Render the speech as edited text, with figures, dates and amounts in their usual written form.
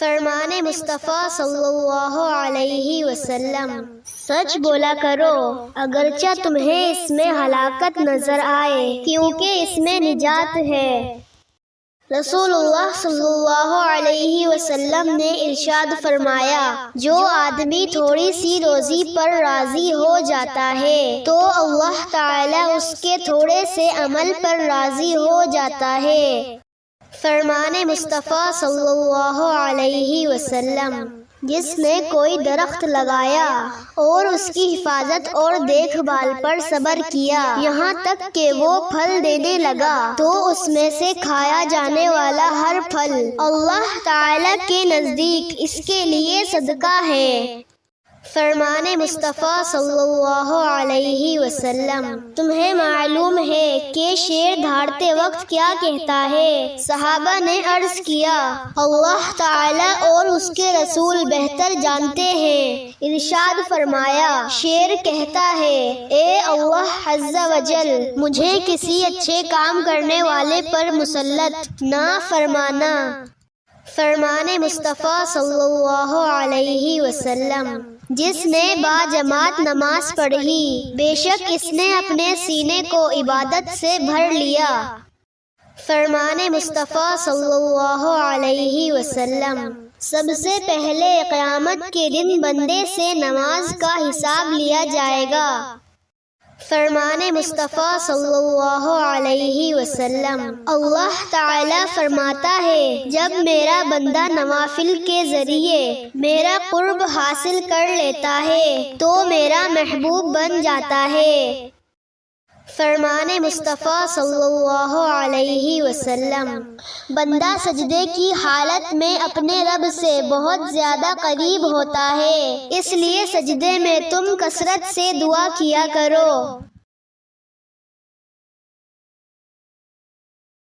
فرمان مصطفیٰ صلی اللہ علیہ وسلم، سچ بولا کرو اگرچہ تمہیں اس میں ہلاکت نظر آئے، کیونکہ اس میں نجات ہے۔ رسول اللہ صلی اللہ علیہ وسلم نے ارشاد فرمایا، جو آدمی تھوڑی سی روزی پر راضی ہو جاتا ہے تو اللہ تعالیٰ اس کے تھوڑے سے عمل پر راضی ہو جاتا ہے۔ فرمان مصطفیٰ صلی اللہ علیہ وسلم، جس نے کوئی درخت لگایا اور اس کی حفاظت اور دیکھ بھال پر صبر کیا یہاں تک کہ وہ پھل دینے لگا تو اس میں سے کھایا جانے والا ہر پھل اللہ تعالی کے نزدیک اس کے لیے صدقہ ہے۔ فرمان مصطفیٰ صلی اللہ علیہ وسلم، تمہیں معلوم ہے کہ شیر دھاڑتے وقت کیا کہتا ہے؟ صحابہ نے عرض کیا، اللہ تعالی اور اس کے رسول بہتر جانتے ہیں۔ ارشاد فرمایا، شیر کہتا ہے، اے اللہ عز و جل، مجھے کسی اچھے کام کرنے والے پر مسلط نہ فرمانا۔ فرمان مصطفیٰ صلی اللہ علیہ وسلم، جس نے با جماعت نماز پڑھی، بے شک اس نے اپنے سینے کو عبادت سے بھر لیا۔ فرمان مصطفیٰ صلی اللہ علیہ وسلم، سب سے پہلے قیامت کے دن بندے سے نماز کا حساب لیا جائے گا۔ فرمان مصطفیٰ صلی اللہ علیہ وسلم، اللہ تعالی فرماتا ہے، جب میرا بندہ نوافل کے ذریعے میرا قرب حاصل کر لیتا ہے تو میرا محبوب بن جاتا ہے۔ فرمان مصطفیٰ صلی اللہ علیہ وسلم، بندہ سجدے کی حالت میں اپنے رب سے بہت زیادہ قریب ہوتا ہے، اس لیے سجدے میں تم کثرت سے دعا کیا کرو۔